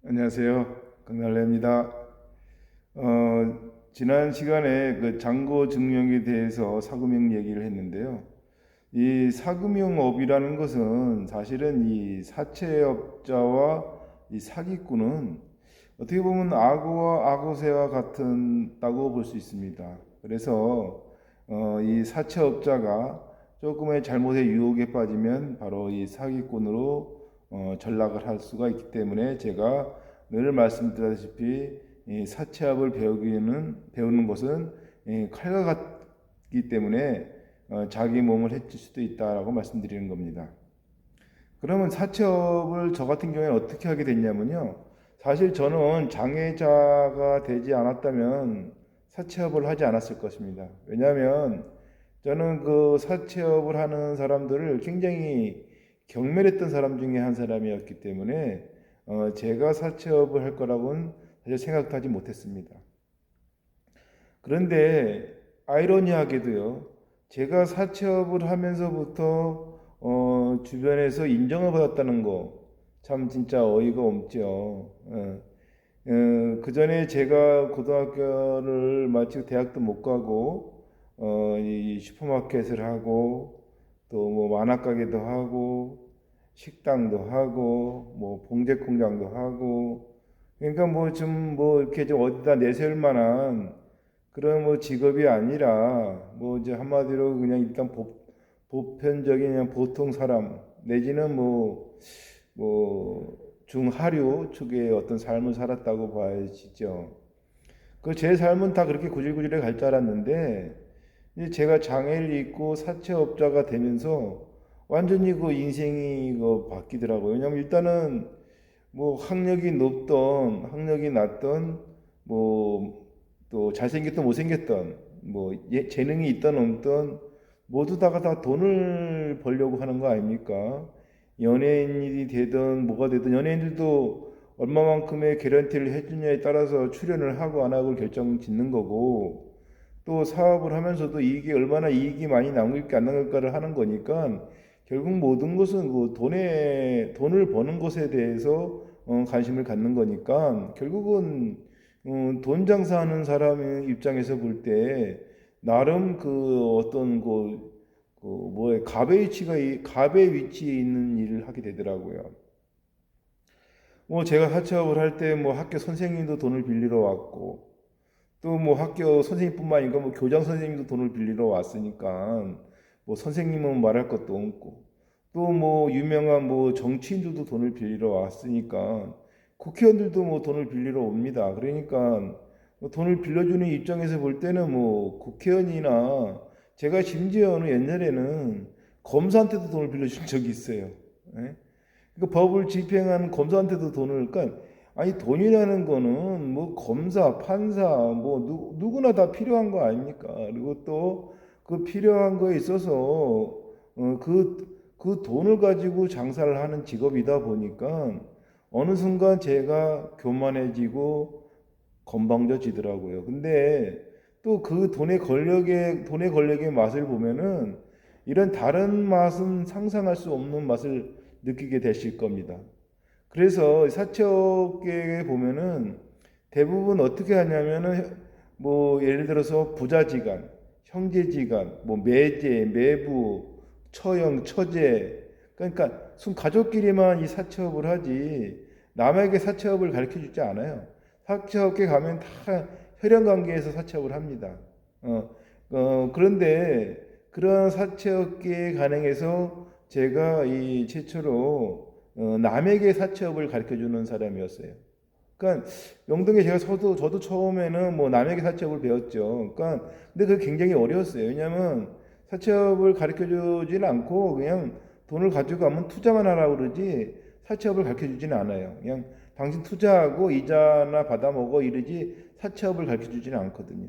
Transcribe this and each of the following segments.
안녕하세요. 강달래입니다. 지난 시간에 그 잔고 증명에 대해서 사금융 얘기를 했는데요. 이 사금융업이라는 것은 사실은 이 사채업자와 이 사기꾼은 어떻게 보면 악어와 악어새와 같다고 볼 수 있습니다. 그래서 이 사채업자가 조금의 잘못의 유혹에 빠지면 바로 이 사기꾼으로 전락을 할 수가 있기 때문에 제가 늘 말씀드렸다시피 이 사채업을 배우는 것은 칼과 같기 때문에 자기 몸을 해칠 수도 있다라고 말씀드리는 겁니다. 그러면 사채업을 저 같은 경우에는 어떻게 하게 됐냐면요. 사실 저는 장애자가 되지 않았다면 사채업을 하지 않았을 것입니다. 왜냐하면 저는 그 사채업을 하는 사람들을 굉장히 경멸했던 사람 중에 한 사람이었기 때문에 제가 사채업을 할 거라고는 사실 생각도 하지 못했습니다. 그런데 아이러니하게도요, 제가 사채업을 하면서부터 주변에서 인정을 받았다는 거, 참 진짜 어이가 없죠. 그 전에 제가 고등학교를 마치고 대학도 못 가고, 이 슈퍼마켓을 하고, 또 뭐 만화가게도 하고, 식당도 하고, 뭐 봉제 공장도 하고, 그러니까 뭐 좀 뭐 이렇게 좀 어디다 내세울 만한 그런 뭐 직업이 아니라 뭐 이제 한마디로 그냥 일단 보편적인 그냥 보통 사람 내지는 뭐 중하류 축의 어떤 삶을 살았다고 봐야지죠. 그 제 삶은 다 그렇게 구질구질해 갈 줄 알았는데 이제 제가 장애를 입고 사채업자가 되면서 완전히 그 인생이 그 바뀌더라고요. 왜냐면 일단은 뭐 학력이 낮던 뭐 또 잘생겼던 못생겼던 뭐 재능이 있던 없던 모두 다가 다 돈을 벌려고 하는 거 아닙니까? 연예인이 되든 뭐가 되든 연예인들도 얼마만큼의 개런티를 해주냐에 따라서 출연을 하고 안 하고 결정 짓는 거고 또 사업을 하면서도 이익이 얼마나 이익이 많이 남을까 안 남을까를 하는 거니까 결국 모든 것은 그 돈을 버는 것에 대해서 관심을 갖는 거니까 결국은 돈 장사하는 사람의 입장에서 볼 때 나름 그 어떤 그 뭐에 갑의 위치에 있는 일을 하게 되더라고요. 뭐 제가 사채업을 할 때 뭐 학교 선생님도 돈을 빌리러 왔고 또 뭐 학교 선생님뿐만 아니라 뭐 교장 선생님도 돈을 빌리러 왔으니까 뭐 선생님은 말할 것도 없고 또 뭐 유명한 뭐 정치인들도 돈을 빌리러 왔으니까 국회의원들도 뭐 돈을 빌리러 옵니다. 그러니까 뭐 돈을 빌려주는 입장에서 볼 때는 뭐 국회의원이나 제가 심지어는 옛날에는 검사한테도 돈을 빌려준 적이 있어요. 예? 그러니까 법을 집행하는 검사한테도 돈을 그러니까 아니 돈이라는 거는 뭐 검사, 판사 뭐 누구나 다 필요한 거 아닙니까? 그리고 또 그 필요한 거에 있어서 그 돈을 가지고 장사를 하는 직업이다 보니까 어느 순간 제가 교만해지고 건방져지더라고요. 근데 또 그 돈의 권력의 맛을 보면은 이런 다른 맛은 상상할 수 없는 맛을 느끼게 되실 겁니다. 그래서 사채업계에 보면은 대부분 어떻게 하냐면은 뭐 예를 들어서 부자지간, 형제지간, 뭐 매제, 매부, 처형, 처제 그러니까 순 가족끼리만 이 사채업을 하지 남에게 사채업을 가르쳐 주지 않아요. 사채업계 가면 다 혈연 관계에서 사채업을 합니다. 그런데 그런 사채업계 간행에서 제가 이 최초로 남에게 사채업을 가르쳐 주는 사람이었어요. 그러니까 명동에 저도 처음에는 뭐 남에게 사채업을 배웠죠. 그러니까 근데 그게 굉장히 어려웠어요. 왜냐하면 사채업을 가르쳐 주지는 않고 그냥 돈을 가지고 가면 투자만 하라고 그러지 사채업을 가르쳐 주지는 않아요. 그냥 당신 투자하고 이자나 받아 먹어 이러지 사채업을 가르쳐 주지는 않거든요.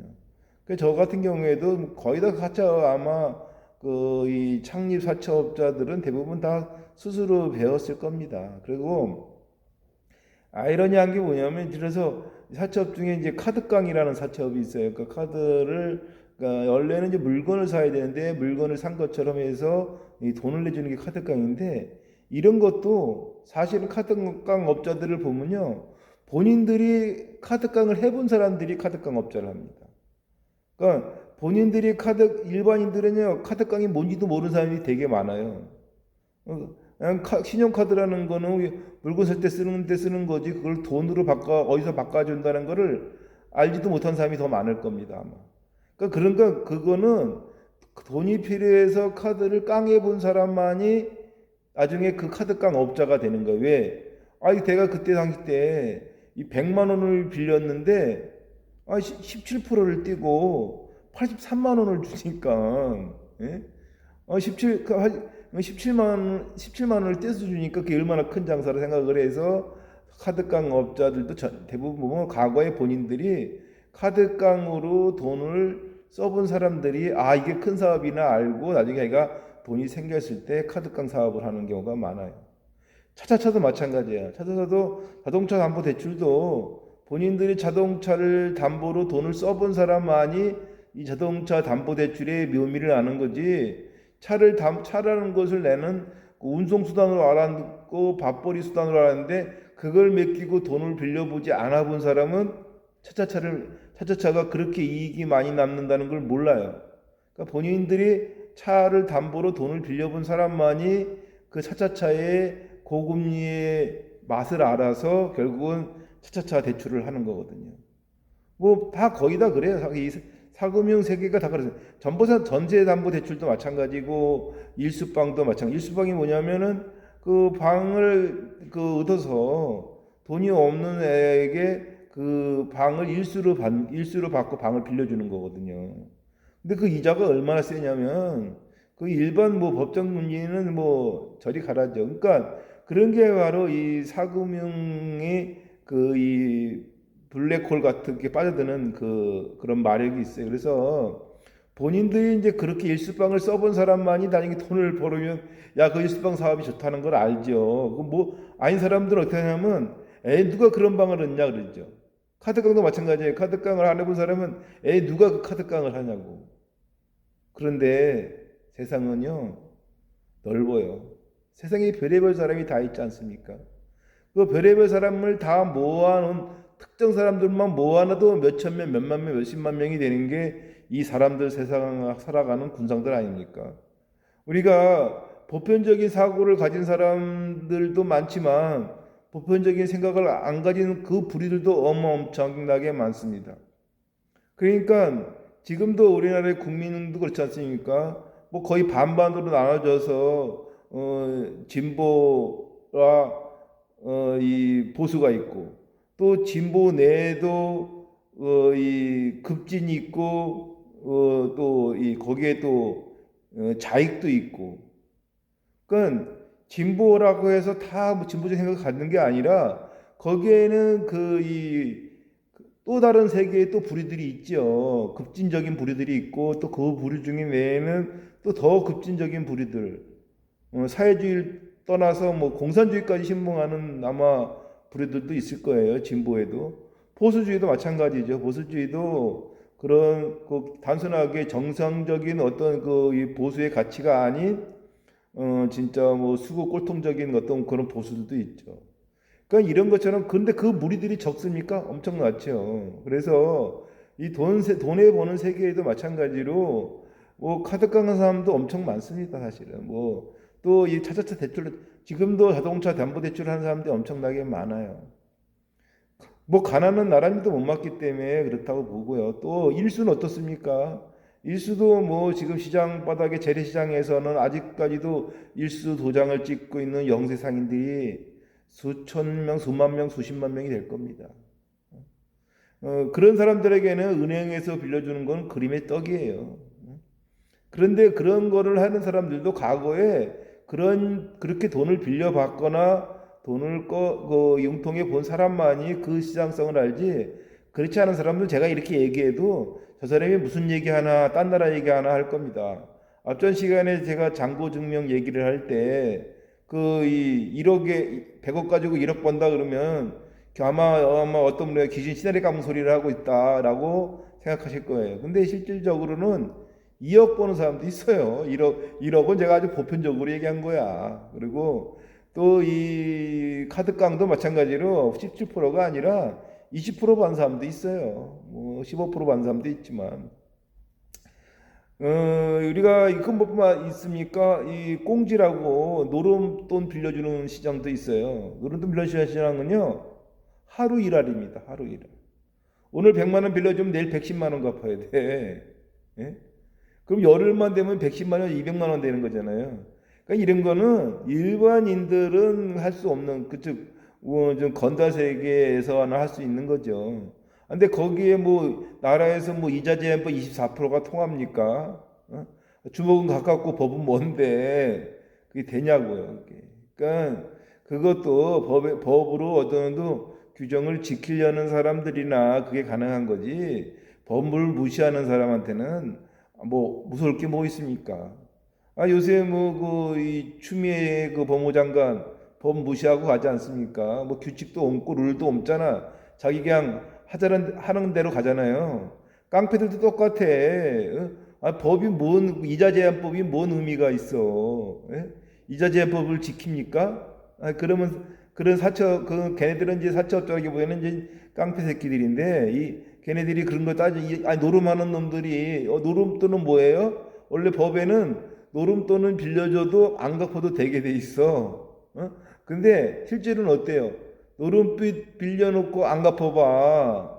저 같은 경우에도 거의 다 사채업 아마 그 이 창립 사채업자들은 대부분 다 스스로 배웠을 겁니다. 그리고 아이러니한 게 뭐냐면 그래서 사채업 중에 이제 카드깡이라는 사채업이 있어요. 그 카드를 그러니까 원래는 이제 물건을 사야 되는데 물건을 산 것처럼 해서 이 돈을 내주는 게 카드깡인데 이런 것도 사실은 카드깡 업자들을 보면요. 본인들이 카드깡을 해본 사람들이 카드깡 업자를 합니다. 그러니까 본인들이 일반인들은요, 카드깡이 뭔지도 모르는 사람이 되게 많아요. 그냥 신용카드라는 거는 물건 살 때 쓰는 거지, 그걸 돈으로 어디서 바꿔준다는 거를 알지도 못한 사람이 더 많을 겁니다, 아마. 그러니까 그거는 돈이 필요해서 카드를 깡해 본 사람만이 나중에 그 카드깡 업자가 되는 거예요. 왜? 내가 그때 당시 때 이 100만 원을 빌렸는데 17%를 떼고 83만 원을 주니까, 예? 17만 원을 떼서 주니까 그게 얼마나 큰 장사를 생각을 해서 카드깡 업자들도 대부분 보면 과거에 본인들이 카드깡으로 돈을 써본 사람들이 이게 큰 사업이나 알고 나중에 자기가 돈이 생겼을 때 카드깡 사업을 하는 경우가 많아요. 차차차도 마찬가지야. 차차차도 자동차 담보 대출도 본인들이 자동차를 담보로 돈을 써본 사람만이 이 자동차 담보 대출의 묘미를 아는 거지. 차라는 것을 내는 운송 수단으로 알았고 밥벌이 수단으로 알았는데 그걸 맡기고 돈을 빌려보지 않아 본 사람은 차차차가 그렇게 이익이 많이 남는다는 걸 몰라요. 그러니까 본인들이 차를 담보로 돈을 빌려본 사람만이 그 차차차의 고금리의 맛을 알아서 결국은 차차차 대출을 하는 거거든요. 뭐 다 거의 다 그래요. 이 사금융 세계가 다 그래요. 전세담보대출도 마찬가지고 일수방도 마찬가지. 일수방이 뭐냐면은 그 방을 얻어서 돈이 없는 애에게 그 방을 일수로 받고 방을 빌려주는 거거든요. 근데 그 이자가 얼마나 세냐면 그 일반 뭐 법정 문제는 뭐 저리 가라죠. 그러니까 그런 게 바로 이 사금융이 이 블랙홀 같은 게 빠져드는 그런 마력이 있어요. 그래서 본인들이 이제 그렇게 일수방을 써본 사람만이 나중에 돈을 벌으면 그 일수방 사업이 좋다는 걸 알죠. 아닌 사람들은 어떻게 하냐면 누가 그런 방을 얻냐 그러죠. 카드깡도 마찬가지예요. 카드깡을 안 해본 사람은 누가 그 카드깡을 하냐고. 그런데 세상은요 넓어요. 세상에 별의별 사람이 다 있지 않습니까? 그 별의별 사람을 다 모아놓은 특정 사람들만 모아놔도 몇천 명, 몇만 명, 몇십만 명이 되는 게 이 사람들 세상 살아가는 군상들 아닙니까? 우리가 보편적인 사고를 가진 사람들도 많지만 보편적인 생각을 안 가진 그 부류들도 엄청나게 많습니다. 그러니까 지금도 우리나라의 국민도 그렇지 않습니까? 뭐 거의 반반으로 나눠져서 진보와 이 보수가 있고 또 진보 내에도 이 급진이 있고 또 이 거기에 또 좌익도 있고. 그러니까 진보라고 해서 다 뭐 진보적 생각을 갖는 게 아니라 거기에는 또 다른 세계의 또 부류들이 있죠. 급진적인 부류들이 있고 또 그 부류 중에 외에는 또 더 급진적인 부류들, 사회주의를 떠나서 뭐 공산주의까지 신봉하는 아마 부류들도 있을 거예요. 진보에도. 보수주의도 마찬가지죠. 보수주의도 그런 단순하게 정상적인 어떤 이 보수의 가치가 아닌 진짜 뭐 수고 꼴통적인 어떤 그런 보수들도 있죠. 그러니까 이런 것처럼 근데 그 무리들이 적습니까? 엄청나죠. 그래서 이 돈에 버는 세계에도 마찬가지로 뭐 카드깡 사람도 엄청 많습니다. 사실은 뭐 또 이 차차차 대출 지금도 자동차 담보 대출 하는 사람들이 엄청나게 많아요. 뭐 가난한 나라님도 못 맞기 때문에 그렇다고 보고요. 또 일수는 어떻습니까? 일수도 뭐 지금 시장 바닥에 재래시장에서는 아직까지도 일수 도장을 찍고 있는 영세상인들이 수천 명, 수만 명, 수십만 명이 될 겁니다. 그런 사람들에게는 은행에서 빌려주는 건 그림의 떡이에요. 그런데 그런 거를 하는 사람들도 과거에 그렇게 돈을 빌려받거나 돈을 융통해 본 사람만이 그 시장성을 알지, 그렇지 않은 사람들 제가 이렇게 얘기해도 저 사람이 무슨 얘기하나 딴 나라 얘기하나 할 겁니다. 앞전 시간에 제가 잔고 증명 얘기를 할 때 이 1억에 100억 가지고 1억 번다 그러면 아마 어떤 분이 귀신 시나리 까문 소리를 하고 있다라고 생각하실 거예요. 근데 실질적으로는 2억 버는 사람도 있어요. 1억은 제가 아주 보편적으로 얘기한 거야. 그리고 또 이 카드깡도 마찬가지로 17%가 아니라 20% 받는 사람도 있어요. 뭐 15% 받는 사람도 있지만 우리가 이 근본만 있습니까? 이 꽁지라고 노름돈 빌려주는 시장도 있어요. 노름돈 빌려주는 시장은요 하루 일할입니다. 하루 일할. 오늘 100만 원 빌려주면 내일 110만 원 갚아야 돼. 예? 그럼 열흘만 되면 110만 원, 200만 원 되는 거잖아요. 그러니까 이런 거는 일반인들은 할 수 없는 그쪽 좀 건달 세계에서나 할 수 있는 거죠. 근데 거기에 뭐 나라에서 뭐 이자 제한법 24%가 통합니까? 어? 주먹은 가깝고 법은 뭔데 그게 되냐고요. 그게. 그러니까 그것도 법으로 어떤 규정을 지키려는 사람들이나 그게 가능한 거지. 법을 무시하는 사람한테는 뭐 무서울 게 뭐 있습니까? 요새 뭐 그 이 추미애 그 법무장관 법 무시하고 가지 않습니까? 뭐 규칙도 없고 룰도 없잖아. 자기 그냥 하는 대로 가잖아요. 깡패들도 똑같아. 어? 법이 뭔 이자 제한법이 뭔 의미가 있어? 예? 이자 제한법을 지킵니까? 그러면 그런 사채 그 걔네들은 이제 사채업자라기보다는 이제 깡패 새끼들인데 이 걔네들이 그런 거 노름하는 놈들이 노름돈은 뭐예요? 원래 법에는 노름돈은 빌려줘도 안 갚아도 되게 돼 있어. 근데 실제로는 어때요? 노름빚 빌려놓고 안 갚아봐.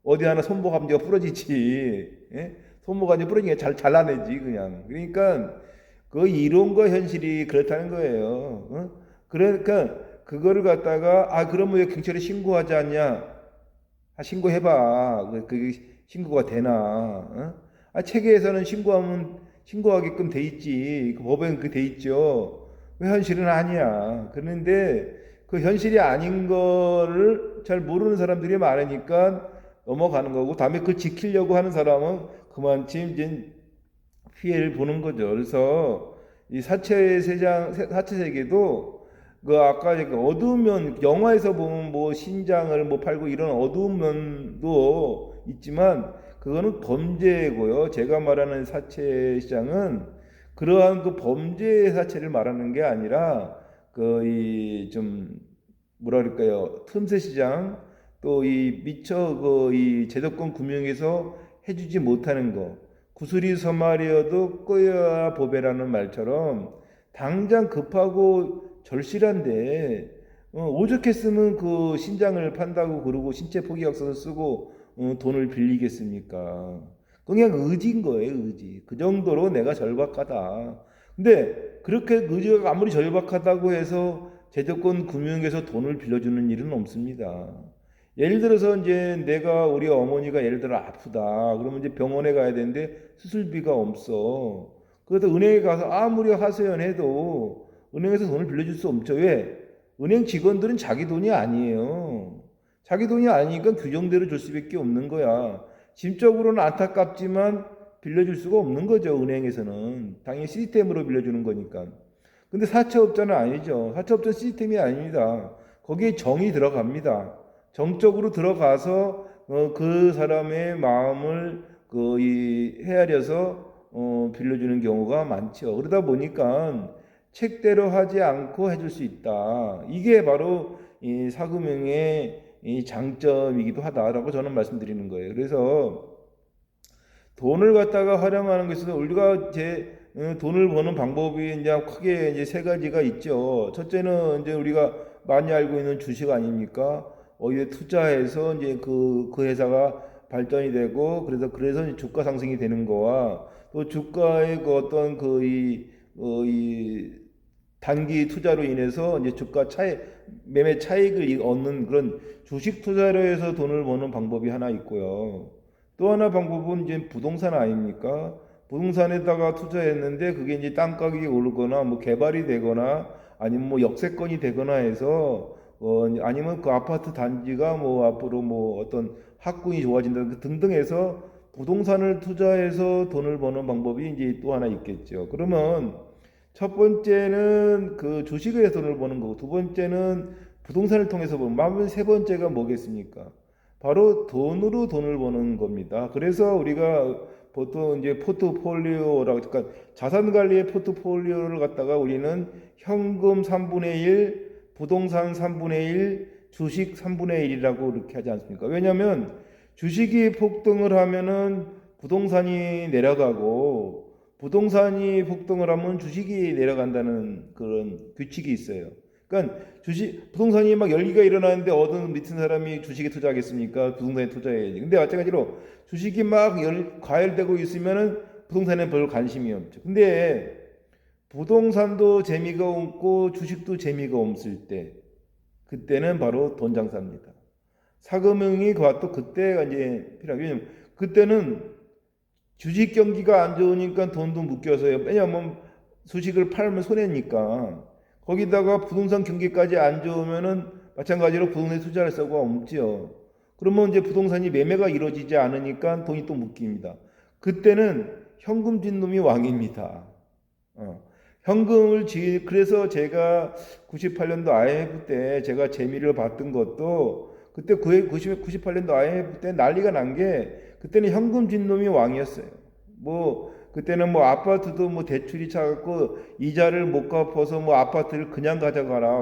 어디 하나 손모가지가 부러지지. 예? 손모가지 부러지니까 잘 잘라내지 그냥. 그러니까 그 이론과 현실이 그렇다는 거예요. 그러니까 그거를 갖다가 그러면 왜 경찰에 신고하지 않냐? 신고해봐. 그게 신고가 되나? 체계에서는 신고하게끔 돼 있지. 그 법에는 그 돼 있죠. 왜 현실은 아니야? 그런데 그 현실이 아닌 거를 잘 모르는 사람들이 많으니까 넘어가는 거고, 다음에 그 지키려고 하는 사람은 그만큼 이제 피해를 보는 거죠. 그래서 이 사채 세계도 그 아까 그 어두운 면 영화에서 보면 뭐 신장을 뭐 팔고 이런 어두운 면도 있지만 그거는 범죄고요. 제가 말하는 사채 시장은 그러한 그 범죄 사채를 말하는 게 아니라 그 이 좀 뭐라 그럴까요? 틈새 시장 또 이 미처 그 이 제도권 금융에서 해주지 못하는 거 구슬이 서말이어도 꺼야 보배라는 말처럼 당장 급하고 절실한데 오죽했으면 그 신장을 판다고 그러고 신체 포기약서를 쓰고 돈을 빌리겠습니까? 그냥 의지인 거예요, 의지. 그 정도로 내가 절박하다. 근데 그렇게 의지가 아무리 절박하다고 해서 제도권 금융에서 돈을 빌려주는 일은 없습니다. 예를 들어서 이제 우리 어머니가 예를 들어 아프다. 그러면 이제 병원에 가야 되는데 수술비가 없어. 그래서 은행에 가서 아무리 하소연해도 은행에서 돈을 빌려줄 수 없죠. 왜? 은행 직원들은 자기 돈이 아니에요. 자기 돈이 아니니까 규정대로 줄 수밖에 없는 거야. 심적으로는 안타깝지만 빌려줄 수가 없는 거죠. 은행에서는. 당연히 시스템으로 빌려주는 거니까. 근데 사채업자는 아니죠. 사채업자 시스템이 아닙니다. 거기에 정이 들어갑니다. 정적으로 들어가서 그 사람의 마음을 헤아려서 빌려주는 경우가 많죠. 그러다 보니까 책대로 하지 않고 해줄 수 있다. 이게 바로 이 사금융의 이 장점이기도 하다라고 저는 말씀드리는 거예요. 그래서 돈을 갖다가 활용하는 것에서 우리가 돈을 버는 방법이 이제 크게 이제 세 가지가 있죠. 첫째는 이제 우리가 많이 알고 있는 주식 아닙니까? 어디에 투자해서 이제 그 회사가 발전이 되고 그래서 이제 주가 상승이 되는 거와 또 주가의 그 어떤 이 단기 투자로 인해서 이제 매매 차익을 얻는 그런 주식 투자로 해서 돈을 버는 방법이 하나 있고요. 또 하나 방법은 이제 부동산 아닙니까? 부동산에다가 투자했는데 그게 이제 땅 가격이 오르거나 뭐 개발이 되거나 아니면 뭐 역세권이 되거나 해서 아니면 그 아파트 단지가 뭐 앞으로 뭐 어떤 학군이 좋아진다 등등 해서 부동산을 투자해서 돈을 버는 방법이 이제 또 하나 있겠죠. 그러면 첫 번째는 그 주식을 해서 돈을 버는 거고 두 번째는 부동산을 통해서 버는 거고 세 번째가 뭐겠습니까? 바로 돈으로 돈을 버는 겁니다. 그래서 우리가 보통 이제 포트폴리오라고, 그러니까 자산 관리의 포트폴리오를 갖다가 우리는 현금 3분의 1, 부동산 3분의 1, 주식 3분의 1이라고 이렇게 하지 않습니까? 왜냐하면 주식이 폭등을 하면은 부동산이 내려가고, 부동산이 폭등을 하면 주식이 내려간다는 그런 규칙이 있어요. 그러니까 부동산이 막 열기가 일어나는데 어떤 미친 사람이 주식에 투자하겠습니까? 부동산에 투자해야지. 근데 마찬가지로 주식이 막 과열되고 있으면은 부동산에 별 관심이 없죠. 근데 부동산도 재미가 없고 주식도 재미가 없을 때, 그때는 바로 돈 장사입니다. 사금융이 또 그때가 이제 필요하죠. 왜냐면 그때는 주식 경기가 안 좋으니까 돈도 묶여서요. 왜냐면 주식을 팔면 손해니까. 거기다가 부동산 경기까지 안 좋으면은 마찬가지로 부동산에 투자할 수가 없지요. 그러면 이제 부동산이 매매가 이루어지지 않으니까 돈이 또 묶입니다. 그때는 현금 쥔 놈이 왕입니다. 그래서 제가 98년도 IMF 때 제가 재미를 봤던 것도, 그때 98년도 IMF 때 난리가 난 게, 그때는 현금 쥔 놈이 왕이었어요. 그때는 아파트도 대출이 차갖고 이자를 못 갚아서 아파트를 그냥 가져가라.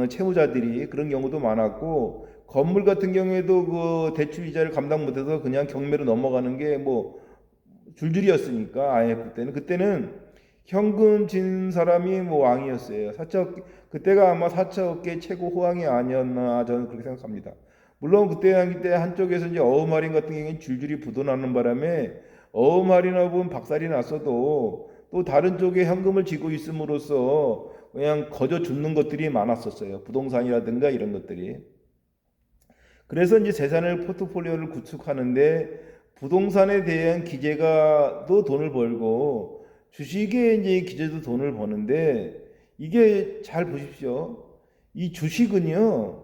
채무자들이 그런 경우도 많았고, 건물 같은 경우에도 그 대출 이자를 감당 못해서 그냥 경매로 넘어가는 게 줄줄이었으니까, IMF 때는. 그때는 현금 진 사람이 왕이었어요. 그때가 아마 4차 업계 최고 호황이 아니었나 저는 그렇게 생각합니다. 물론 그때 한쪽에서 이제 어음할인 같은 경우는 줄줄이 부도나는 바람에 어음할인하 보면 박살이 났어도 또 다른 쪽에 현금을 쥐고 있음으로써 그냥 거저 죽는 것들이 많았었어요. 부동산이라든가 이런 것들이. 그래서 이제 재산을 포트폴리오를 구축하는데 부동산에 대한 기재가 또 돈을 벌고 주식에 이제 기재도 돈을 버는데, 이게 잘 보십시오. 이 주식은요,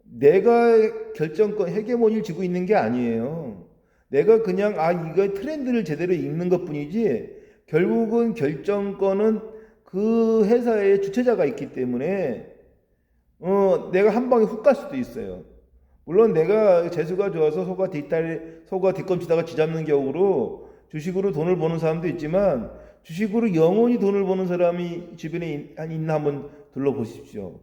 내가 결정권, 헤게모니를 쥐고 있는 게 아니에요. 내가 그냥 이거 트렌드를 제대로 읽는 것뿐이지, 결국은 결정권은 그 회사의 주체자가 있기 때문에 내가 한 방에 훅 갈 수도 있어요. 물론 내가 재수가 좋아서 소가 뒷걸음치다가 쥐잡는 격으로 주식으로 돈을 버는 사람도 있지만, 주식으로 영원히 돈을 버는 사람이 주변에 있나 한번 둘러보십시오.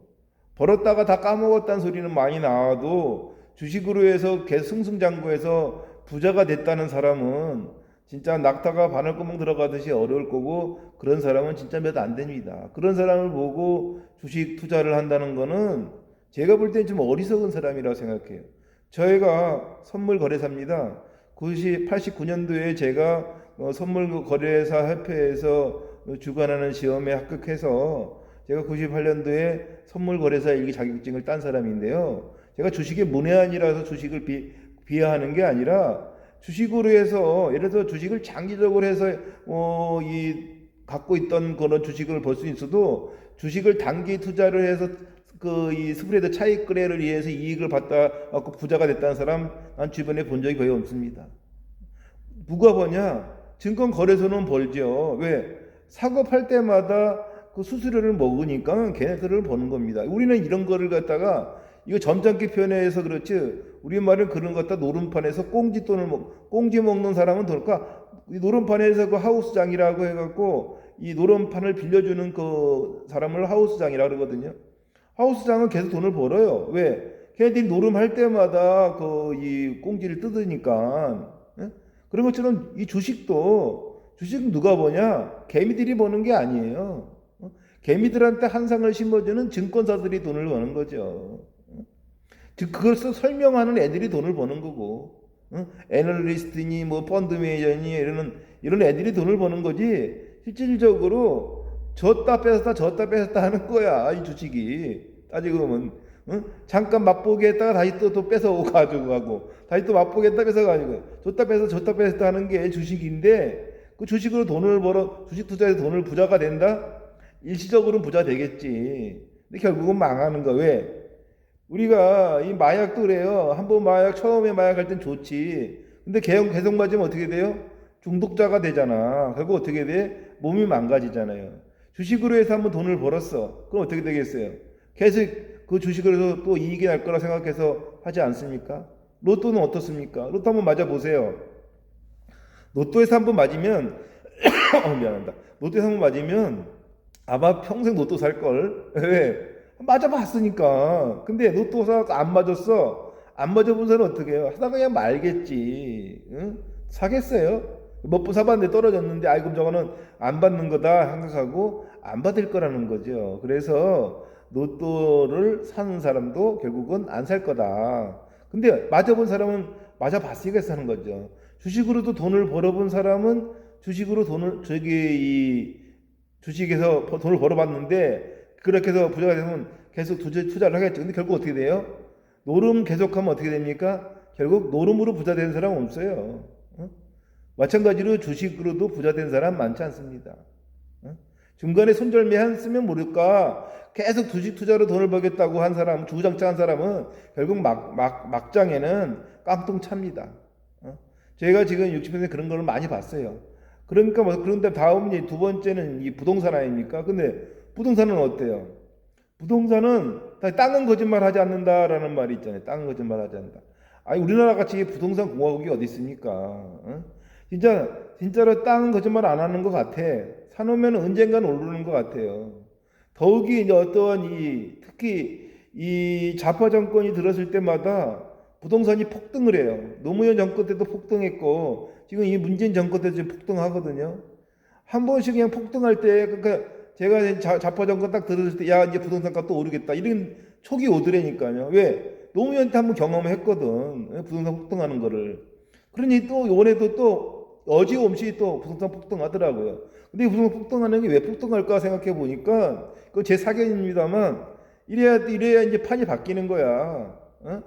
벌었다가 다 까먹었다는 소리는 많이 나와도 주식으로 해서 계속 승승장구해서 부자가 됐다는 사람은 진짜 낙타가 바늘구멍 들어가듯이 어려울 거고, 그런 사람은 진짜 몇 안 됩니다. 그런 사람을 보고 주식 투자를 한다는 거는 제가 볼 땐 좀 어리석은 사람이라고 생각해요. 저희가 선물 거래사입니다. 89년도에 제가 선물 거래사 협회에서 주관하는 시험에 합격해서 제가 98년도에 선물 거래사 일기 자격증을 딴 사람인데요. 제가 주식의 문외한이라서 주식을 비하하는 게 아니라, 주식으로 해서 예를 들어서 주식을 장기적으로 해서 갖고 있던 그런 주식을 벌 수 있어도, 주식을 단기 투자를 해서 이 스프레드 차익 거래를 위해서 이익을 받다 갖고 부자가 됐다는 사람 난 주변에 본 적이 거의 없습니다. 누가 버냐? 증권거래소는 벌죠. 왜? 사고 팔 때마다 그 수수료를 먹으니까 걔네들을 버는 겁니다. 우리는 이런 거를 갖다가, 이거 점잖게 표현해서 그렇지, 우리말은 그런 것 갖다 노름판에서 꽁지 먹는 사람은 이 노름판에서 그 하우스장이라고 해갖고 이 노름판을 빌려주는 그 사람을 하우스장이라고 그러거든요. 하우스장은 계속 돈을 벌어요. 왜? 걔네들이 노름할 때마다 이 꽁지를 뜯으니까. 예? 그런 것처럼 이 주식은 누가 버냐? 개미들이 버는 게 아니에요. 개미들한테 한 상을 심어주는 증권사들이 돈을 버는 거죠. 즉 그것을 설명하는 애들이 돈을 버는 거고, 애널리스트니 펀드 매니저니 이런 애들이 돈을 버는 거지, 실질적으로 줬다 뺐었다 하는 거야. 이 주식이 따지고 보면 잠깐 맛보게 했다가 다시 또 뺏어 가지고 가고, 다시 또 맛보게 했다 뺏어 가지고, 줬다 뺐었다 하는 게 주식인데, 그 주식으로 돈을 벌어, 주식 투자해서 부자가 된다? 일시적으로는 부자 되겠지. 근데 결국은 망하는 거. 왜? 우리가 이 마약도 그래요. 한번 처음에 마약 할 땐 좋지. 근데 계속 맞으면 어떻게 돼요? 중독자가 되잖아. 결국 어떻게 돼? 몸이 망가지잖아요. 주식으로 해서 한번 돈을 벌었어. 그럼 어떻게 되겠어요? 계속 그 주식으로 해서 또 이익이 날 거라 생각해서 하지 않습니까? 로또는 어떻습니까? 로또 한번 맞아보세요. 로또에서 한 번 맞으면 미안합니다. 로또에서 한 번 맞으면 아마 평생 로또 살 걸. 왜? 맞아봤으니까. 근데 로또 사서 안 맞았어. 안 맞아본 사람은 어떻게 해요? 하다가 그냥 말겠지. 응? 사겠어요? 몇 번 사봤는데 떨어졌는데 아이 그럼 저거는 안 받는 거다 생각하고 안 받을 거라는 거죠. 그래서 로또를 사는 사람도 결국은 안 살 거다. 근데 맞아본 사람은 맞아봤으니까 사는 거죠. 주식으로도 돈을 벌어본 사람은 주식으로 돈을 주식에서 돈을 벌어봤는데 그렇게 해서 부자가 되면 계속 투자를 하겠죠. 근데 결국 어떻게 돼요? 노름 계속하면 어떻게 됩니까? 결국 노름으로 부자 되는 사람 없어요. 어? 마찬가지로 주식으로도 부자 된 사람 많지 않습니다. 어? 중간에 손절매 했으면 모를까 계속 주식 투자로 돈을 벌겠다고 한 사람, 주구장창 한 사람은 결국 막장에는 깡통 찹니다. 제가 지금 60% 그런 걸 많이 봤어요. 그러니까 뭐 그런데 다음 이제 두 번째는 이 부동산 아닙니까? 근데 부동산은 어때요? 부동산은 땅은 거짓말하지 않는다라는 말이 있잖아요. 땅은 거짓말하지 않는다. 아니 우리나라 같이 부동산 공화국이 어디 있습니까? 어? 진짜로 땅은 거짓말 안 하는 것 같아. 사놓으면 언젠가는 오르는 것 같아요. 더욱이 이제 어떠한 특히 이 좌파 정권이 들었을 때마다 부동산이 폭등을 해요. 노무현 정권 때도 폭등했고 지금 이 문재인 정권 때도 지금 폭등하거든요. 한 번씩 그냥 폭등할 때 그러니까 제가 좌파 정권 딱 들었을 때 야 이제 부동산 값 또 오르겠다 이런 촉이 오더라니까요. 왜? 노무현 때 한번 경험했거든. 부동산 폭등하는 거를. 그러니 또 이번에도 또 어지없이 또 부동산 폭등하더라고요. 근데 부동산 폭등하는 게 왜 폭등할까 생각해 보니까 그건 제 사견입니다만 이래야 이제 판이 바뀌는 거야. 어?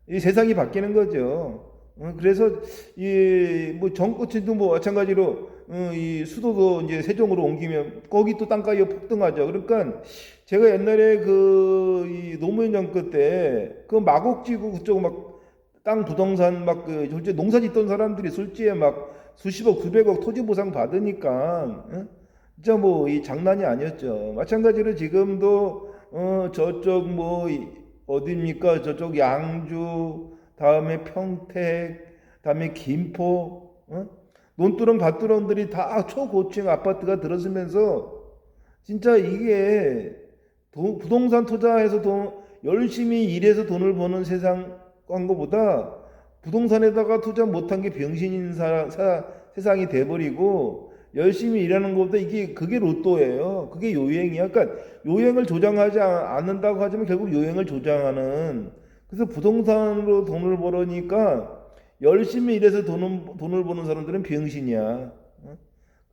이 세상이 바뀌는 거죠. 그래서 이뭐 정권도 뭐 마찬가지로 이 수도도 이제 세종으로 옮기면 거기 또 땅가격 폭등하죠. 그러니까 제가 옛날에 이 노무현 정권 때 그 마곡지구 그쪽 막 땅 부동산 막그 농사 짓던 사람들이 술지에 막 수십억, 수백억 토지 보상 받으니까 진짜 뭐 이 장난이 아니었죠. 마찬가지로 지금도 저쪽 뭐 어디입니까? 저쪽 양주 다음에 평택 다음에 김포 논두렁 밭두렁들이 다 초고층 아파트가 들어서면서 진짜 이게 부동산 투자해서 열심히 일해서 돈을 버는 세상 한 것보다 부동산에다가 투자 못한 게 병신인 세상이 돼버리고 열심히 일하는 것보다 그게 로또예요. 그게 요행이야. 그러니까 요행을 조장하지 않는다고 하지만 결국 요행을 조장하는. 그래서 부동산으로 돈을 벌으니까 열심히 일해서 돈을 버는 사람들은 병신이야.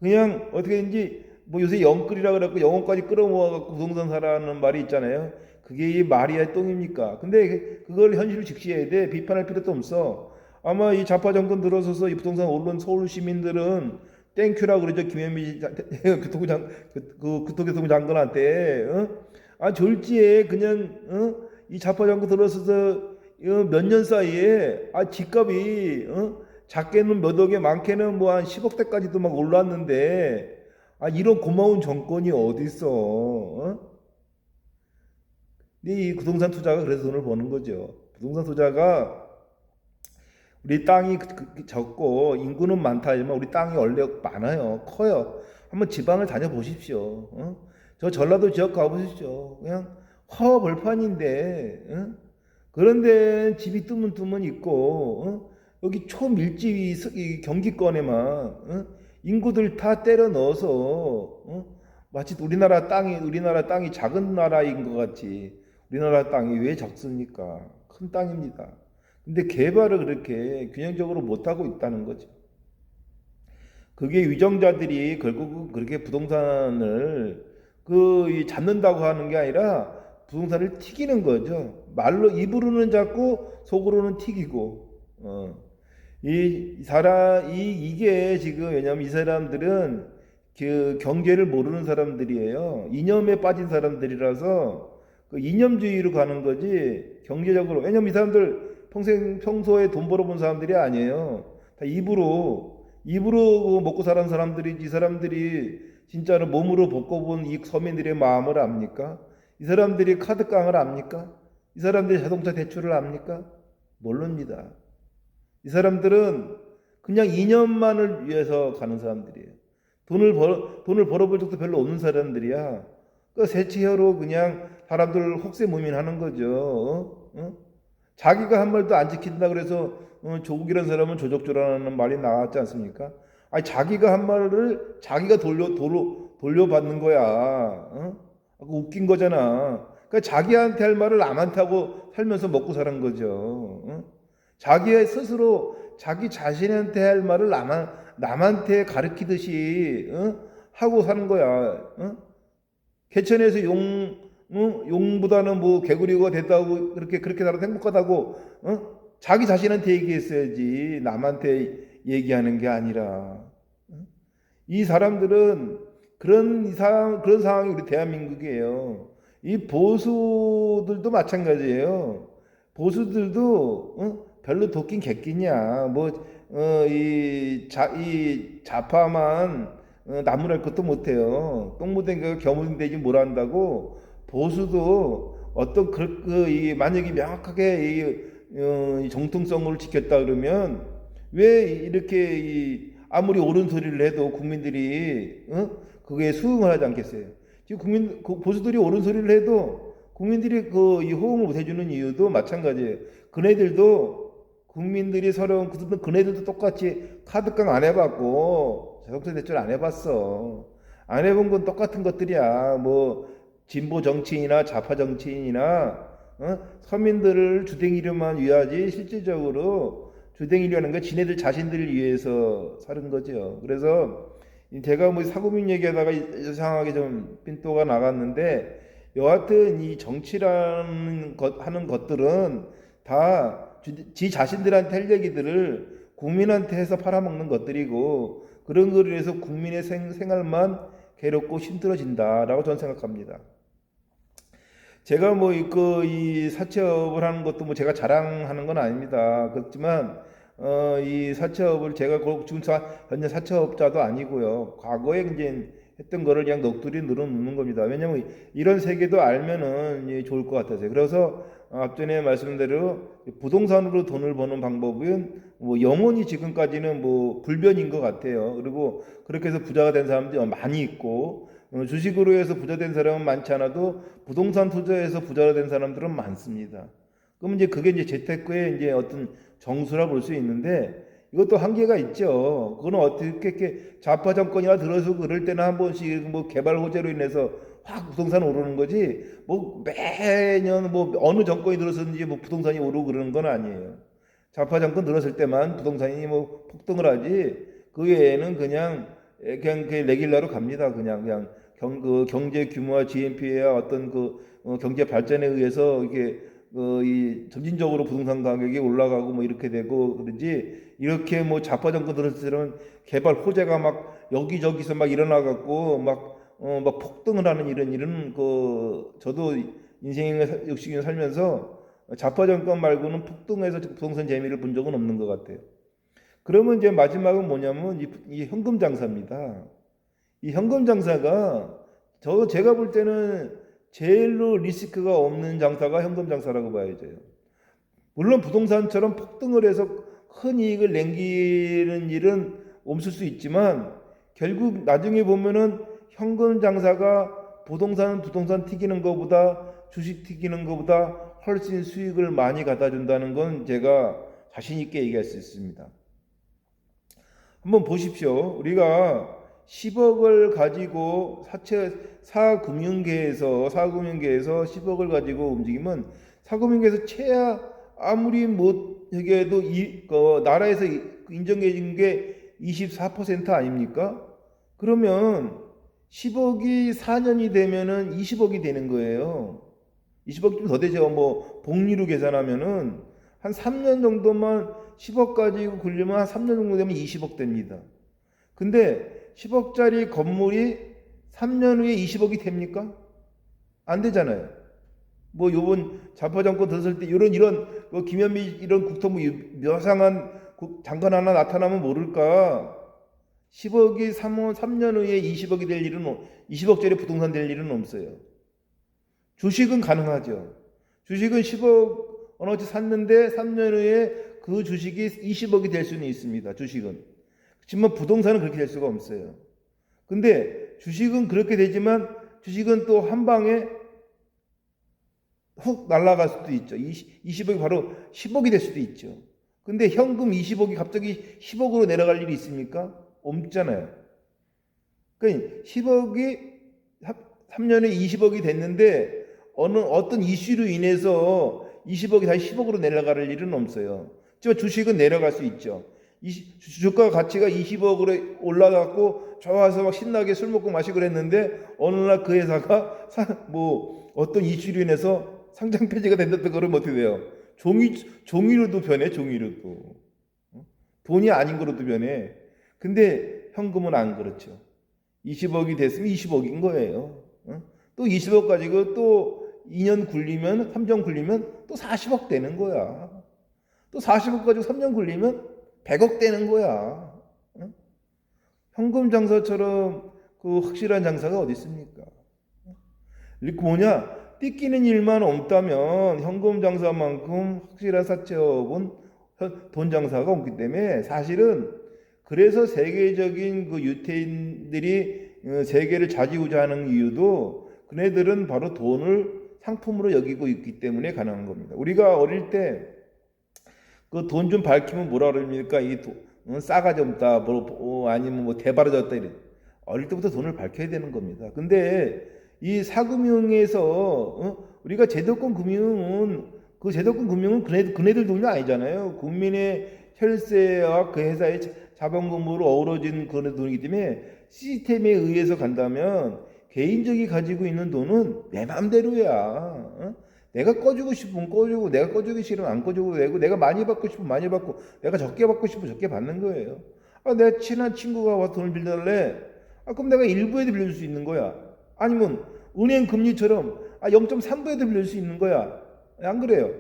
그냥 어떻게든지 뭐 요새 영끌이라 그래갖고 영혼까지 끌어모아갖고 부동산 사라는 말이 있잖아요. 그게 이 말이야 똥입니까? 근데 그걸 현실을 직시해야 돼. 비판할 필요도 없어. 아마 이 좌파 정권 들어서서 이 부동산 오른 서울 시민들은 땡큐라 그러죠. 김현미 교통부 장관한테. 아 졸지에 그냥 이 좌파 정권 들어서서 몇 년 사이에 집값이 작게는 몇 억에 많게는 뭐 한 10억대까지도 막 올랐는데 이런 고마운 정권이 어디 있어? 근데 이 부동산 투자가 그래서 돈을 버는 거죠. 부동산 투자가 우리 땅이 적고 인구는 많다 하지만 우리 땅이 원래 많아요. 커요. 한번 지방을 다녀보십시오. 저 전라도 지역 가보십시오. 그냥 허벌판인데 그런데 집이 뜨문뜨문 있고 여기 초밀집 경기권에만 인구들 다 때려 넣어서 마치 우리나라 땅이 작은 나라인 것 같이 우리나라 땅이 왜 작습니까? 큰 땅입니다. 근데 개발을 그렇게 균형적으로 못하고 있다는 거죠. 그게 위정자들이 결국은 그렇게 부동산을 잡는다고 하는 게 아니라 부동산을 튀기는 거죠. 말로 입으로는 잡고 속으로는 튀기고. 이게 지금 왜냐면 이 사람들은 그 경제를 모르는 사람들이에요. 이념에 빠진 사람들이라서 그 이념주의로 가는 거지 경제적으로. 왜냐면 이 사람들 평소에 돈 벌어본 사람들이 아니에요. 다 입으로 먹고 사는 사람들이지. 이 사람들이 진짜로 몸으로 겪어본 이 서민들의 마음을 압니까? 이 사람들이 카드깡을 압니까? 이 사람들이 자동차 대출을 압니까? 모릅니다. 이 사람들은 그냥 이념만을 위해서 가는 사람들이에요. 돈을 벌어볼 적도 별로 없는 사람들이야. 그 세치혀로 그냥 사람들 혹세무민하는 거죠. 자기가 한 말도 안 지킨다 그래서 조국이라는 사람은 조적조라는 말이 나왔지 않습니까? 아니 자기가 한 말을 자기가 돌려받는 거야. 웃긴 거잖아. 그러니까 자기한테 할 말을 남한테 하고 살면서 먹고 사는 거죠. 자기 스스로 자기 자신한테 할 말을 남한테 가르치듯이 하고 사는 거야. 개천에서 용보다는 뭐 개구리가 됐다고 그렇게 살아도 행복하다고 자기 자신한테 얘기했어야지 남한테 얘기하는 게 아니라. 이 사람들은 그런 상황이 우리 대한민국이에요. 이 보수들도 마찬가지예요. 보수들도 별로 돕긴 겠기냐. 이 좌파만 나무랄 것도 못해요. 똥무댕 거 겨무댕되지 뭘 한다고. 보수도 어떤 만약에 명확하게 이 정통성을 지켰다 그러면 왜 이렇게 아무리 옳은 소리를 해도 국민들이 그게 수긍을 하지 않겠어요. 지금 보수들이 옳은 소리를 해도 국민들이 이 호응을 못 해주는 이유도 마찬가지예요. 그네들도 똑같이 카드깡 안 해봤고 자동차 대출 안 해봤어. 안 해본 건 똑같은 것들이야. 뭐 진보 정치인이나 좌파 정치인이나 서민들을 주댕이로만 위하지 실질적으로 주댕이려는 건 지네들 자신들을 위해서 사는 거죠. 그래서 제가 뭐 사고민 얘기하다가 이상하게 좀 핀도가 나갔는데 여하튼 이 정치라는 하는 것들은 다 지 자신들한테 할 얘기들을 국민한테 해서 팔아먹는 것들이고 그런 거를 위해서 국민의 생활만 괴롭고 힘들어진다라고 저는 생각합니다. 제가 이 사채업을 하는 것도 제가 자랑하는 건 아닙니다. 그렇지만 이 사채업을 제가 지금 현재 사채업자도 아니고요. 과거에 이제 했던 거를 그냥 넋두리 늘어놓는 겁니다. 왜냐면 이런 세계도 알면은 좋을 것 같아서요. 그래서 앞전에 말씀대로 부동산으로 돈을 버는 방법은 영원히 지금까지는 불변인 것 같아요. 그리고 그렇게 해서 부자가 된 사람들이 많이 있고 주식으로 해서 부자 된 사람은 많지 않아도 부동산 투자해서 부자가 된 사람들은 많습니다. 그럼 그게 이제 재테크의 이제 어떤 정수라 볼 수 있는데 이것도 한계가 있죠. 그거는 어떻게 이렇게 좌파 정권이나 들어서 그럴 때는 한 번씩 개발 호재로 인해서 확 부동산 오르는 거지. 매년 어느 정권이 들어서든지 부동산이 오르고 그러는 건 아니에요. 좌파 정권 들었을 때만 부동산이 폭등을 하지. 그 외에는 그냥 레귤러로 갑니다. 그냥 경제 규모와 GNP와 어떤 경제 발전에 의해서 이게 이 점진적으로 부동산 가격이 올라가고 이렇게 되고 그러지. 이렇게 좌파 정권 들었을 때는 개발 호재가 막 여기저기서 막 일어나 갖고 막 폭등을 하는 이런 일은 저도 인생의 역시 살면서 좌파 정권 말고는 폭등해서 부동산 재미를 본 적은 없는 것 같아요. 그러면 이제 마지막은 뭐냐면 이 현금 장사입니다. 이 현금 장사가 제가 볼 때는 제일로 리스크가 없는 장사가 현금 장사라고 봐야죠. 물론 부동산처럼 폭등을 해서 큰 이익을 남기는 일은 없을 수 있지만 결국 나중에 보면은 현금 장사가 부동산 튀기는 것보다 주식 튀기는 것보다 훨씬 수익을 많이 갖다 준다는 건 제가 자신 있게 얘기할 수 있습니다. 한번 보십시오. 우리가 10억을 가지고 사금융계에서 10억을 가지고 움직이면 사금융계에서 최하 아무리 못해도 나라에서 인정해 준 게 24% 아닙니까? 그러면 10억이 4년이 되면은 20억이 되는 거예요. 20억 좀 더 되죠. 복리로 계산하면은 한 3년 정도만 10억 가지고 굴리면 한 3년 정도 되면 20억 됩니다. 근데 10억짜리 건물이 3년 후에 20억이 됩니까? 안 되잖아요. 요번 좌파 정권 들었을 때 이런 김현미 이런 국토부 묘상한 장관 하나 나타나면 모를까? 10억이 3년 후에 20억이 될 일은 20억짜리 부동산 될 일은 없어요. 주식은 가능하죠. 주식은 10억 어느지 샀는데 3년 후에 그 주식이 20억이 될 수는 있습니다. 주식은. 그렇지만 부동산은 그렇게 될 수가 없어요. 근데 주식은 그렇게 되지만 주식은 또 한 방에 훅 날아갈 수도 있죠. 20억이 바로 10억이 될 수도 있죠. 근데 현금 20억이 갑자기 10억으로 내려갈 일이 있습니까? 없잖아요. 그러니까 10억이 3년에 20억이 됐는데 어떤 이슈로 인해서 20억이 다시 10억으로 내려갈 일은 없어요. 하지만 주식은 내려갈 수 있죠. 주가 가치가 20억으로 올라갔고 좋아서 막 신나게 술 먹고 마시고 그랬는데 어느 날 그 회사가 어떤 이슈로 인해서 상장 폐지가 된다든 그러면 어떻게 돼요? 종이로도 변해, 종이로도. 돈이 아닌 거로도 변해. 근데 현금은 안 그렇죠. 20억이 됐으면 20억인 거예요. 또 20억 가지고 또 2년 굴리면, 3년 굴리면 또 40억 되는 거야. 또 40억 가지고 3년 굴리면 100억 되는 거야. 현금 장사처럼 그 확실한 장사가 어디 있습니까? 띠끼는 일만 없다면 현금 장사만큼 확실한 사채업은 돈 장사가 없기 때문에 사실은 그래서 세계적인 그 유태인들이 세계를 좌지우지하는 이유도 그네들은 바로 돈을 상품으로 여기고 있기 때문에 가능한 겁니다. 우리가 어릴 때 그 돈 좀 밝히면 뭐라 그럽니까? 싸가지 없다, 아니면 대바라졌다 이래. 어릴 때부터 돈을 밝혀야 되는 겁니다. 근데 이 사금융에서 우리가 제도권 금융은 그네들 돈이 아니잖아요. 국민의 혈세와 그 회사의 자본금으로 어우러진 그런 돈이기 때문에 시스템에 의해서 간다면 개인적이 가지고 있는 돈은 내 마음대로야. 내가 꺼주고 싶으면 꺼주고, 내가 꺼주기 싫으면 안 꺼주고 되고, 내가 많이 받고 싶으면 많이 받고, 내가 적게 받고 싶으면 적게 받는 거예요. 내가 친한 친구가 와서 돈을 빌려달래. 그럼 내가 일부에도 빌려줄 수 있는 거야. 아니면 은행 금리처럼 0.3부에도 빌려줄 수 있는 거야. 안 그래요?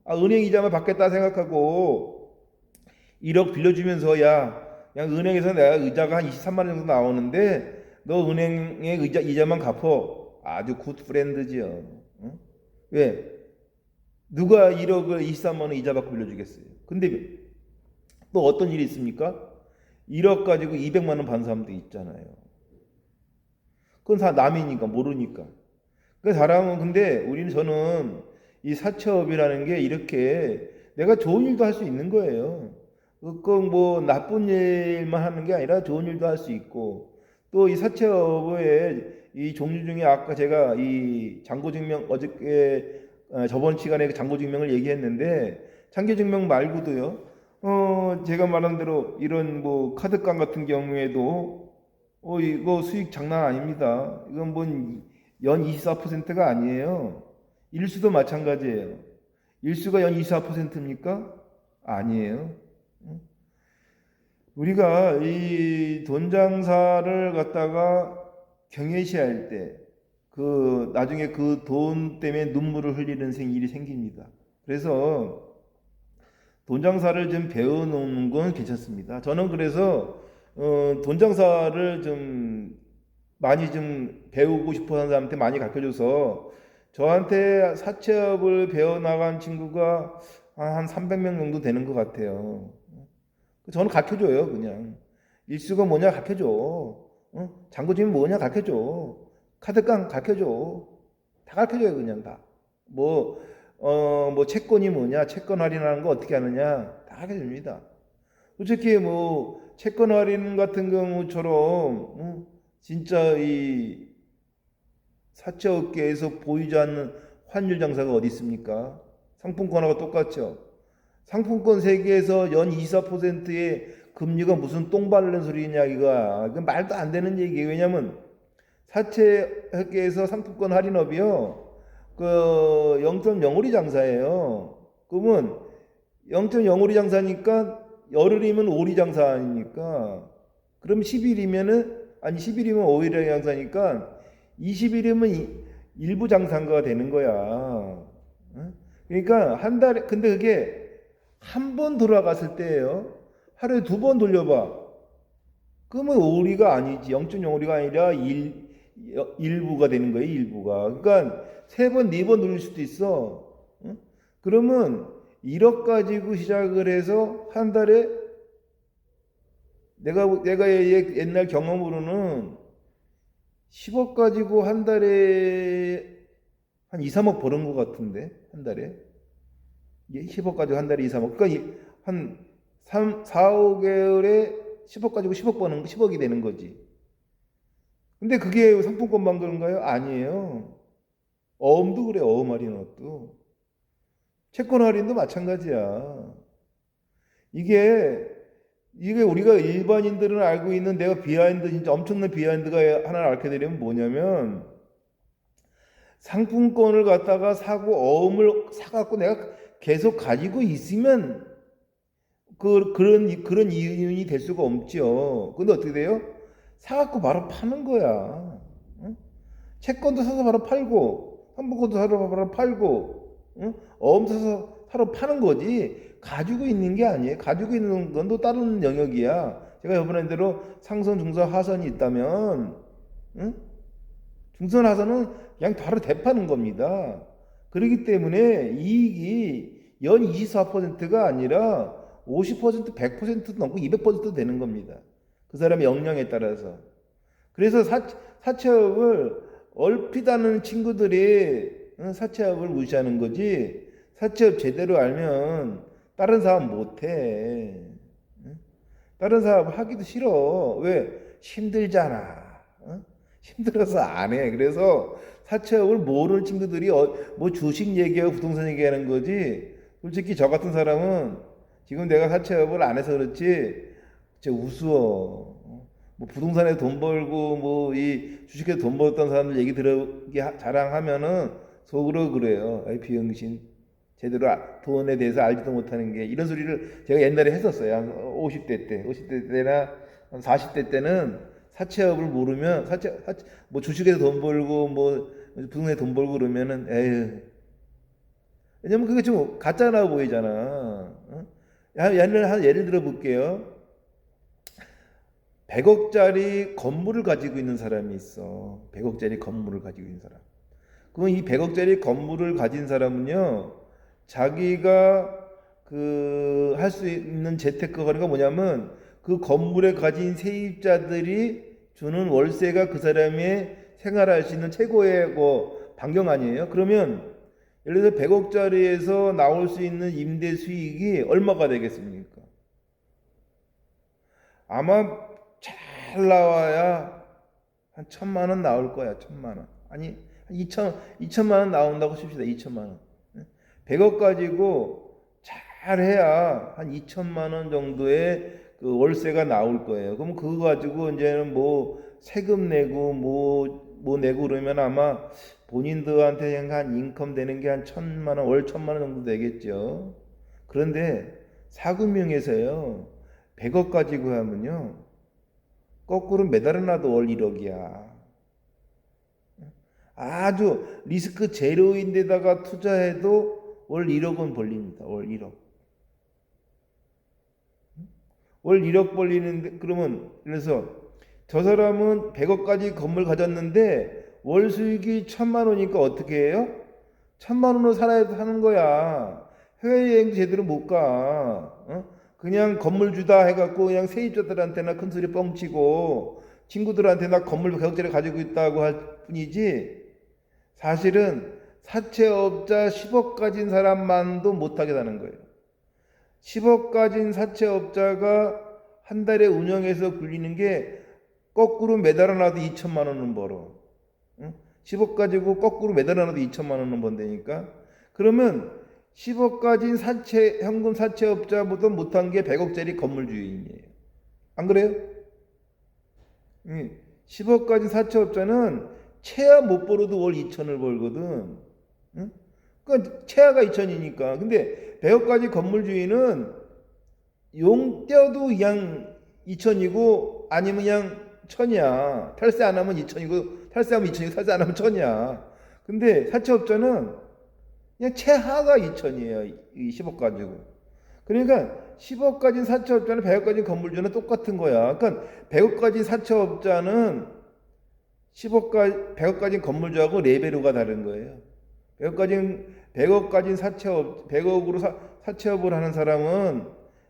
은행 이자만 받겠다 생각하고 1억 빌려주면서 은행에서 내가 의자가 한 23만 원 정도 나오는데 너 은행의 이자만 갚어. 아주 굿 프렌드지요. 왜? 누가 1억을 23만 원 이자 받고 빌려주겠어요? 근데 또 어떤 일이 있습니까? 1억 가지고 200만 원 받는 사람도 있잖아요. 그건 다 남이니까 모르니까. 그 사람은 근데 저는 이 사채업이라는 게 이렇게 내가 좋은 일도 할 수 있는 거예요. 꼭 나쁜 일만 하는 게 아니라 좋은 일도 할 수 있고 또 이 사채업의 이 종류 중에 아까 제가 이 잔고증명 저번 시간에 잔고증명을 얘기했는데 잔고증명 말고도요. 제가 말한 대로 이런 카드깡 같은 경우에도 이거 수익 장난 아닙니다. 이건 연 24%가 아니에요. 일수도 마찬가지예요. 일수가 연 24%입니까? 아니에요. 우리가 이 돈 장사를 갖다가 경외시할 때 나중에 그 돈 때문에 눈물을 흘리는 일이 생깁니다. 그래서 돈 장사를 좀 배워놓는 건 괜찮습니다. 저는 그래서 돈 장사를 좀 많이 좀 배우고 싶어 하는 사람한테 많이 가르쳐줘서 저한테 사채업을 배워나간 친구가 한 300명 정도 되는 것 같아요. 저는 가르쳐줘요. 그냥 일수가 뭐냐 가르쳐줘. 잔고증이 뭐냐 가르쳐줘. 카드깡 가르쳐줘. 다 가르쳐줘요. 그냥 다. 채권이 뭐냐, 채권 할인하는 거 어떻게 하느냐 다 가르쳐줍니다. 솔직히 채권 할인 같은 경우처럼 진짜 이 사채업계에서 보이지 않는 환율 장사가 어디 있습니까? 상품권하고 똑같죠. 상품권 세계에서 연 24%의 금리가 무슨 똥 바르는 소리냐 이거야. 이건 말도 안 되는 얘기예요. 왜냐면 사채업계에서 상품권 할인업이요. 0.05리 장사예요. 그러면 0.05리 장사니까 열흘이면 5리 장사 아닙니까? 그럼 10일이면 5일의 장사니까 20일이면 일부 장사가 되는 거야. 그러니까 한 달에 근데 그게 한 번 돌아갔을 때예요. 하루에 2번 돌려봐. 그러면 5리가 아니지. 0.05리가 아니라 일부가 되는 거예요. 일부가. 그러니까 3번, 4번 돌릴 수도 있어. 그러면 1억 가지고 시작을 해서 한 달에 내가 옛날 경험으로는 10억 가지고 한 달에 한 2, 3억 버는 것 같은데, 한 달에. 10억 가지고 한 달에 2, 3억. 그러니까 한 3, 4, 5개월에 10억 가지고 10억 버는, 10억이 되는 거지. 근데 그게 상품권만 그런가요? 아니에요. 어음도 그래, 어음 할인업도. 채권 할인도 마찬가지야. 이게, 이게 우리가 일반인들은 알고 있는 내가 비하인드, 진짜 엄청난 비하인드가 하나를 앓게 되려면 뭐냐면, 상품권을 갖다가 사고 어음을 사갖고 내가 계속 가지고 있으면 그런 이윤이 될 수가 없죠. 근데 어떻게 돼요? 사갖고 바로 파는 거야. 응? 채권도 사서 바로 팔고, 상품권도 사서 바로 팔고, 응? 어음 사서 바로 파는 거지. 가지고 있는 게 아니에요. 가지고 있는 건 또 다른 영역이야. 제가 이번에 대로 상선, 중선, 하선이 있다면, 응? 중선, 하선은 그냥 바로 대파는 겁니다. 그렇기 때문에 이익이 연 24%가 아니라 50%, 100% 넘고 200% 되는 겁니다. 그 사람의 역량에 따라서. 그래서 사채업을 얼핏 아는 친구들이 사채업을 무시하는 거지, 사채업 제대로 알면 다른 사업 못해. 다른 사업 하기도 싫어. 왜? 힘들잖아. 힘들어서 안 해. 그래서 사채업을 모르는 친구들이 뭐 주식 얘기하고 부동산 얘기하는 거지. 솔직히 저 같은 사람은 지금 내가 사채업을 안 해서 그렇지 진짜 우스워. 뭐 부동산에 돈 벌고 뭐 이 주식에 돈 벌었던 사람들 얘기 자랑하면은 속으로 그래요. 아이 비영신. 제대로 돈에 대해서 알지도 못하는 게, 이런 소리를 제가 옛날에 했었어요. 한 50대 때나 40대 때는 사채업을 모르면 뭐 주식에서 돈 벌고 뭐 부동산에 돈 벌고 그러면은 에휴. 왜냐면 그게 좀 가짜나 보이잖아. 어? 예를 들어 볼게요. 100억짜리 건물을 가지고 있는 사람이 있어. 100억짜리 건물을 가지고 있는 사람. 그럼 이 100억짜리 건물을 가진 사람은요, 자기가 할 수 있는 재테크가 뭐냐면 그 건물에 가진 세입자들이 주는 월세가 그 사람의 생활할 수 있는 최고의 뭐 반경 아니에요? 그러면 예를 들어 100억짜리에서 나올 수 있는 임대 수익이 얼마가 되겠습니까? 아마 잘 나와야 한 1,000만 원 나올 거야. 1,000만 원. 아니 2천만 원 나온다고 칩시다. 2천만 원. 100억 가지고 잘해야 한 2천만 원 정도의 그 월세가 나올 거예요. 그럼 그거 가지고 이제는 뭐 세금 내고 뭐 내고 그러면 아마 본인들한테 한 인컴 되는 게 한 1,000만 원, 월 1,000만 원 정도 되겠죠. 그런데 사금융에서요, 100억 가지고 하면요, 거꾸로 매달아놔도 월 1억이야. 아주 리스크 제로인데다가 투자해도 월 1억은 벌립니다. 월 1억. 월 1억 벌리는데, 그러면, 그래서 저 사람은 100억까지 건물 가졌는데 월 수익이 1,000만 원이니까 어떻게 해요? 1,000만 원으로 살아야 하는 거야. 해외여행 제대로 못 가. 그냥 건물 주다 해갖고 그냥 세입자들한테나 큰 소리 뻥치고 친구들한테나 건물 100억짜리 가지고 있다고 할 뿐이지, 사실은 사채업자 10억 가진 사람만도 못하게 되는 거예요. 10억 가진 사채업자가 한 달에 운영해서 굴리는 게 거꾸로 매달아놔도 2천만 원은 벌어. 10억 가지고 거꾸로 매달아놔도 2천만 원은 번다니까. 그러면 10억 가진 현금 사채업자보다 못한 게 100억짜리 건물 주인이에요. 안 그래요? 10억 가진 사채업자는 최하 못 벌어도 월 2천을 벌거든. 그러니까 최하가 2천이니까. 근데 100억까지 건물 주인은 용 떼어도 그냥 2천이고 아니면 그냥 1,000이야. 탈세 안 하면 2천이고 탈세하면 2천이고 탈세 안 하면 1,000이야. 근데 사채업자는 그냥 최하가 2천이에요. 이 10억 가지고. 그러니까 10억 가진 사채업자는 100억 가진 건물주는 똑같은 거야. 그러니까 100억 가진 사채업자는 100억 가진 건물주하고 레벨로가 다른 거예요. 100억 가진 사채업, 100억으로 사채업을 하는 사람은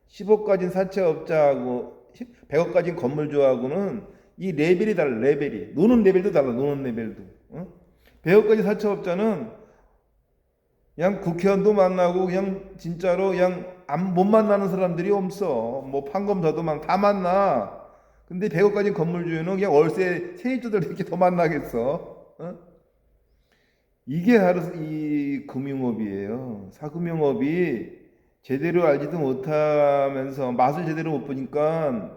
10억 가진 사채업자하고 100억 가진 건물주하고는 이 레벨이 달라. 레벨이 노는 레벨도 달라. 노는 레벨도. 100억 가진 사채업자는 그냥 국회의원도 만나고 그냥 진짜로 그냥 못 만나는 사람들이 없어. 뭐 판검사도 다 만나. 근데 100억 가진 건물주는 그냥 월세 세입자들 이렇게 더 만나겠어. 이게 바로 이 금융업이에요. 사금융업이 제대로 알지도 못하면서 맛을 제대로 못 보니까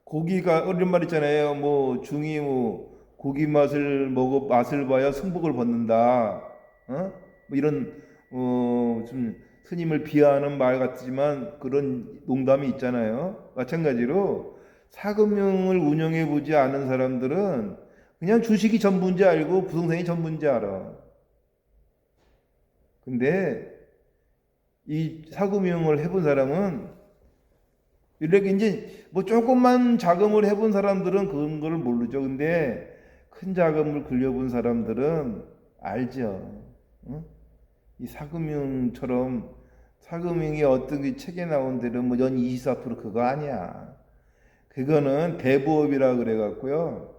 고기가 이런 말 있잖아요. 뭐 중이 뭐 고기 맛을 봐야 승복을 벗는다. 뭐 이런 좀 스님을 비하하는 말 같지만 그런 농담이 있잖아요. 마찬가지로 사금융을 운영해 보지 않은 사람들은 그냥 주식이 전부인지 알고 부동산이 전부인지 알아. 근데 이 사금융을 해본 사람은 이렇게 이제 뭐 조금만 자금을 해본 사람들은 그런 걸 모르죠. 근데 큰 자금을 굴려본 사람들은 알죠. 이 사금융처럼 사금융이 어떤 게 책에 나온 대로 뭐 연 24% 그거 아니야. 그거는 대부업이라 그래 갖고요.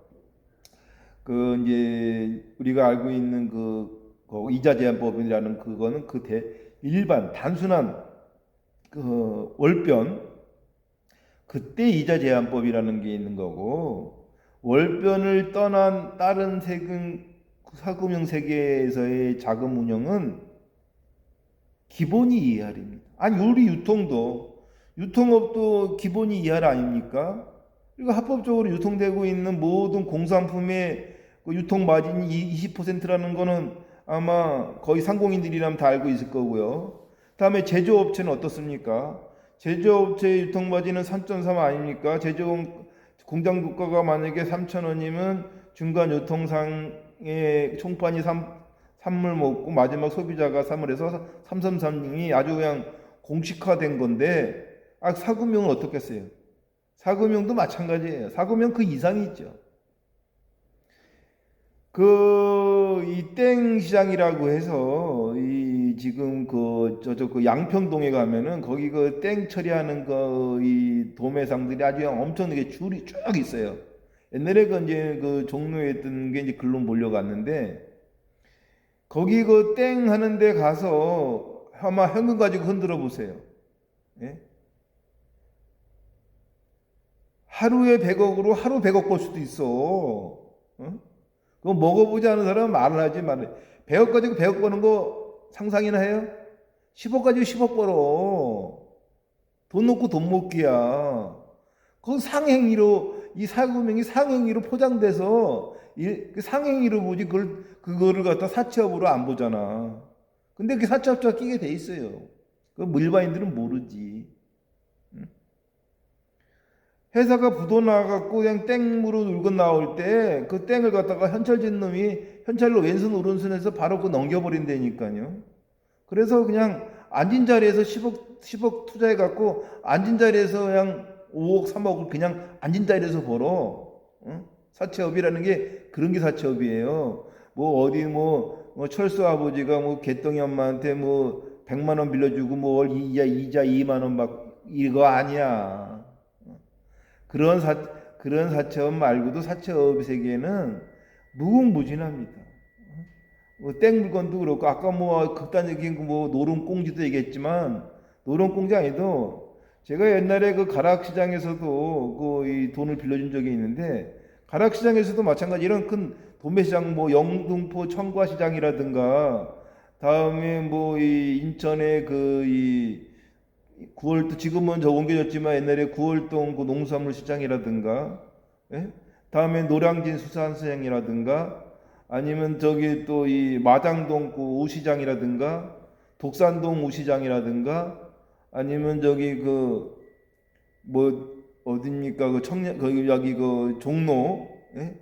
그 이제 우리가 알고 있는 그 이자 제한법이라는 그거는 일반 단순한 그 월변 그때 이자 제한법이라는 게 있는 거고 월변을 떠난 다른 사금융 세계에서의 자금 운영은 기본이 이하입니다. 아니 우리 유통업도 기본이 이하 아닙니까? 그리고 합법적으로 유통되고 있는 모든 공산품의 유통 마진이 20%라는 거는 아마 거의 상공인들이라면 다 알고 있을 거고요. 다음에 제조업체는 어떻습니까? 제조업체의 유통 마진은 3.3 아닙니까? 공장 주가가 만약에 3,000원이면 중간 유통상의 총판이 3을 먹고 마지막 소비자가 3을 해서 333이 아주 그냥 공식화된 건데 사금융은 어떻겠어요? 사금융도 마찬가지예요. 사금융 그 이상이 있죠. 이 땡 시장이라고 해서 지금 그 양평동에 가면은 거기 그 땡 처리하는 이 도매상들이 아주 엄청나게 줄이 쭉 있어요. 옛날에 이제 그 종로에 있던 게 이제 글로 몰려갔는데 거기 그 땡 하는데 가서 아마 현금 가지고 흔들어 보세요. 예? 하루에 100억으로 하루 100억 벌 수도 있어. 그거 먹어보지 않은 사람은 말을 하지 말아요. 100억 가지고 100억 버는 거 상상이나 해요? 10억 가지고 10억 벌어. 돈 놓고 돈 먹기야. 그 상행위로, 이 사금융이 상행위로 포장돼서 상행위로 보지 그거를 갖다 사채업으로 안 보잖아. 근데 그 사채업자가 끼게 돼 있어요. 그 일반인들은 모르지. 회사가 부도 나갖고 그냥 땡으로 물건 나올 때 그 땡을 갖다가 현찰진 놈이 현찰로 왼손 오른손에서 바로 그 넘겨버린다니까요. 그래서 그냥 앉은 자리에서 10억 투자해갖고 앉은 자리에서 그냥 5억 3억을 그냥 앉은 자리에서 벌어. 사채업이라는 게 그런 게 사채업이에요. 뭐 어디 뭐 철수 아버지가 뭐 개똥이 엄마한테 뭐 100만 원 빌려주고 뭐 월 이자 2만 원 막 이거 아니야. 그런 사채업 말고도 사채업 세계는 무궁무진합니다. 땡 물건도 그렇고 아까 뭐 극단적인 뭐 노름꽁지도 얘기했지만 노름꽁지 아니도 제가 옛날에 그 가락시장에서도 이 돈을 빌려준 적이 있는데 가락시장에서도 마찬가지 이런 큰 도매시장 뭐 영등포 청과시장이라든가 다음에 뭐 이 인천의 이 9월도 지금은 옮겨졌지만 옛날에 9월동 그 농수산물 시장이라든가 예? 다음에 노량진 수산시장이라든가 아니면 저기 또 이 마장동 그 우시장이라든가 독산동 우시장이라든가 아니면 저기 그 뭐 어딥니까 그 여기 그 종로 예?